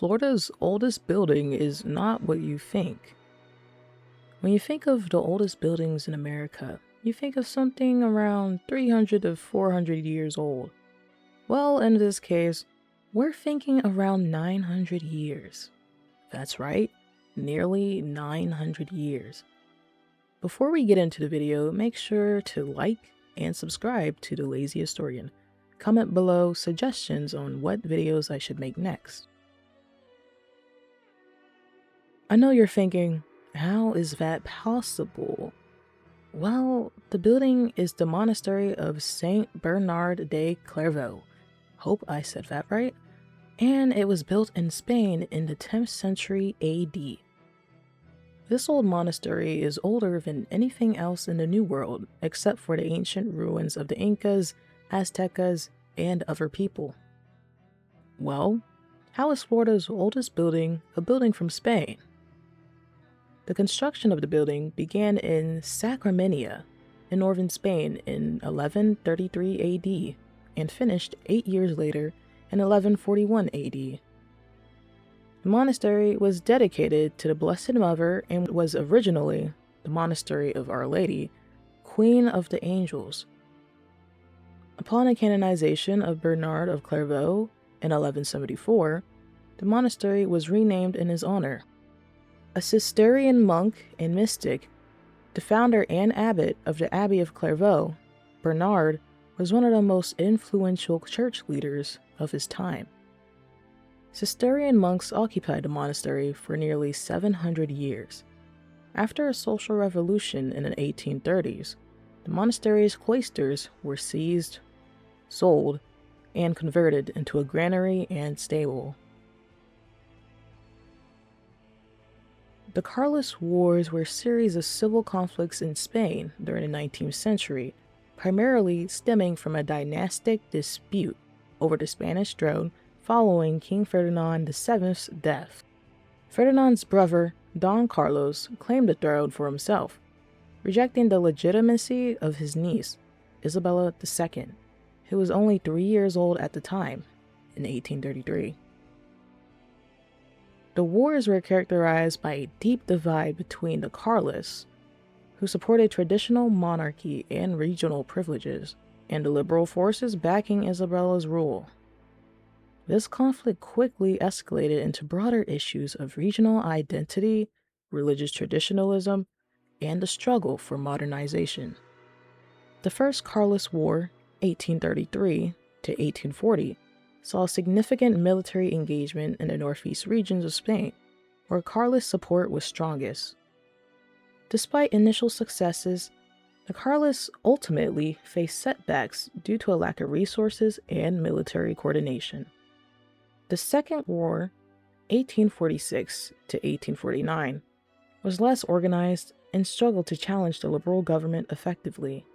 Florida's oldest building is not what you think. When you think of the oldest buildings in America, you think of something around 300 to 400 years old. Well, in this case, we're thinking around 900 years. That's right, nearly 900 years. Before we get into the video, make sure to like and subscribe to The Lazy Historian. Comment below suggestions on what videos I should make next. I know you're thinking, how is that possible? Well, the building is the Monastery of Saint Bernard de Clairvaux. Hope I said that right. And it was built in Spain in the 10th century AD. This old monastery is older than anything else in the New World, except for the ancient ruins of the Incas, Aztecas, and other people. Well, how is Florida's oldest building a building from Spain? The construction of the building began in Sacramenia, in northern Spain in 1133 AD, and finished 8 years later in 1141 AD. The monastery was dedicated to the Blessed Mother and was originally the Monastery of Our Lady, Queen of the Angels. Upon the canonization of Bernard of Clairvaux in 1174, the monastery was renamed in his honor. A Cistercian monk and mystic, the founder and abbot of the Abbey of Clairvaux, Bernard was one of the most influential church leaders of his time. Cistercian monks occupied the monastery for nearly 700 years. After a social revolution in the 1830s, the monastery's cloisters were seized, sold, and converted into a granary and stable. The Carlist Wars were a series of civil conflicts in Spain during the 19th century, primarily stemming from a dynastic dispute over the Spanish throne following King Ferdinand VII's death. Ferdinand's brother, Don Carlos, claimed the throne for himself, rejecting the legitimacy of his niece, Isabella II, who was only 3 years old at the time, in 1833. The wars were characterized by a deep divide between the Carlists, who supported traditional monarchy and regional privileges, and the liberal forces backing Isabella's rule. This conflict quickly escalated into broader issues of regional identity, religious traditionalism, and the struggle for modernization. The First Carlist War, 1833 to 1840, saw significant military engagement in the northeast regions of Spain, where Carlist support was strongest. Despite initial successes, the Carlists ultimately faced setbacks due to a lack of resources and military coordination. The Second War, 1846 to 1849, was less organized and struggled to challenge the liberal government effectively.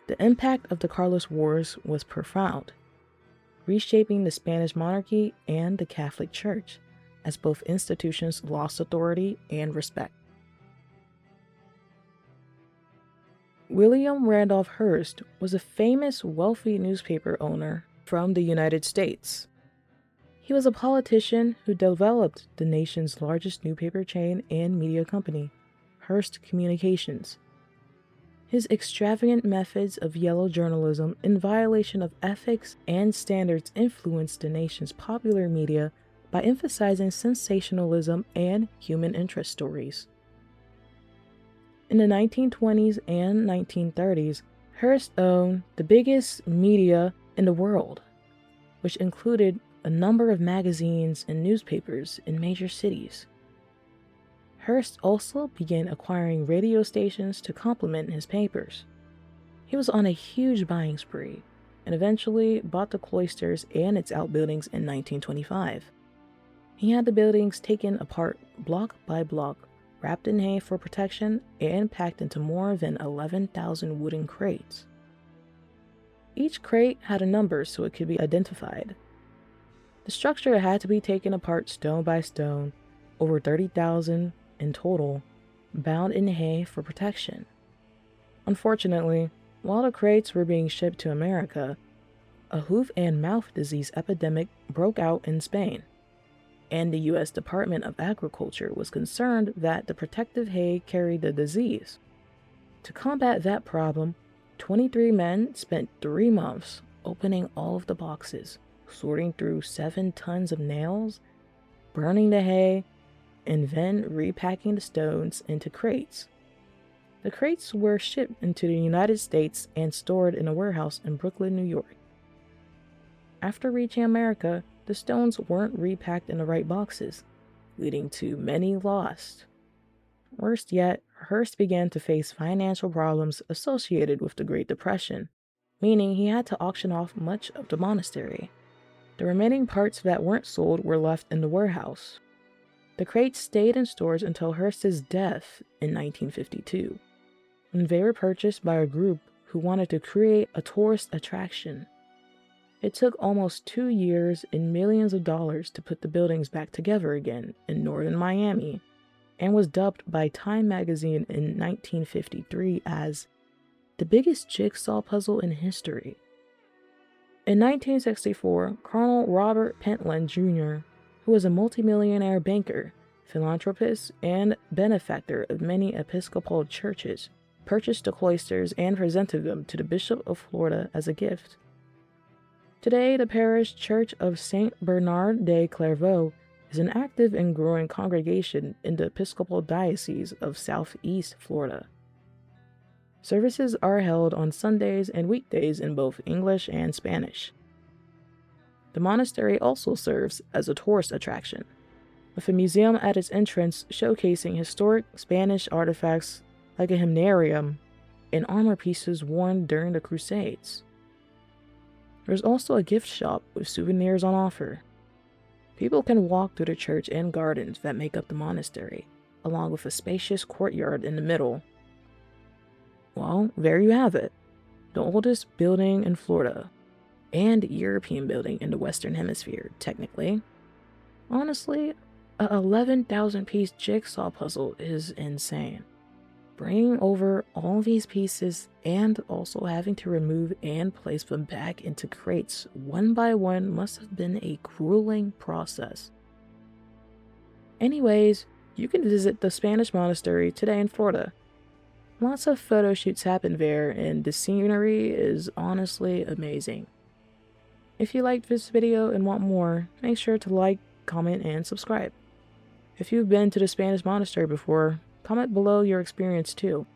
The impact of the Carlist Wars was profound, reshaping the Spanish monarchy and the Catholic Church, as both institutions lost authority and respect. William Randolph Hearst was a famous wealthy newspaper owner from the United States. He was a politician who developed the nation's largest newspaper chain and media company, Hearst Communications. His extravagant methods of yellow journalism in violation of ethics and standards influenced the nation's popular media by emphasizing sensationalism and human interest stories. In the 1920s and 1930s, Hearst owned the biggest media in the world, which included a number of magazines and newspapers in major cities. Hearst also began acquiring radio stations to complement his papers. He was on a huge buying spree, and eventually bought the cloisters and its outbuildings in 1925. He had the buildings taken apart block by block, wrapped in hay for protection, and packed into more than 11,000 wooden crates. Each crate had a number so it could be identified. The structure had to be taken apart stone by stone, over 30,000 in total, bound in hay for protection. Unfortunately, while the crates were being shipped to America, a hoof and mouth disease epidemic broke out in Spain, and the U.S. Department of Agriculture was concerned that the protective hay carried the disease. To combat that problem, 23 men spent 3 months opening all of the boxes, sorting through 7 tons of nails, burning the hay, and then repacking the stones into crates. The crates were shipped into the United States and stored in a warehouse in Brooklyn, New York. After reaching America, the stones weren't repacked in the right boxes, leading to many lost. Worst yet, Hearst began to face financial problems associated with the Great Depression, meaning he had to auction off much of the monastery. The remaining parts that weren't sold were left in the warehouse. The crates stayed in stores until Hearst's death in 1952, when they were purchased by a group who wanted to create a tourist attraction. It took almost 2 years and millions of dollars to put the buildings back together again in northern Miami, and was dubbed by Time magazine in 1953 as the biggest jigsaw puzzle in history. In 1964, Colonel Robert Pentland Jr., who was a multimillionaire banker, philanthropist, and benefactor of many Episcopal churches, purchased the cloisters and presented them to the Bishop of Florida as a gift. Today, the parish church of St. Bernard de Clairvaux is an active and growing congregation in the Episcopal Diocese of Southeast Florida. Services are held on Sundays and weekdays in both English and Spanish. The monastery also serves as a tourist attraction, with a museum at its entrance showcasing historic Spanish artifacts like a hymnarium and armor pieces worn during the Crusades. There's also a gift shop with souvenirs on offer. People can walk through the church and gardens that make up the monastery, along with a spacious courtyard in the middle. Well, there you have it. The oldest building in Florida, and European building in the Western Hemisphere, technically. Honestly, a 11,000-piece jigsaw puzzle is insane. Bringing over all these pieces and also having to remove and place them back into crates one by one must have been a grueling process. Anyways, you can visit the Spanish monastery today in Florida. Lots of photo shoots happen there, and the scenery is honestly amazing. If you liked this video and want more, make sure to like, comment, and subscribe. If you've been to the Spanish monastery before, comment below your experience too.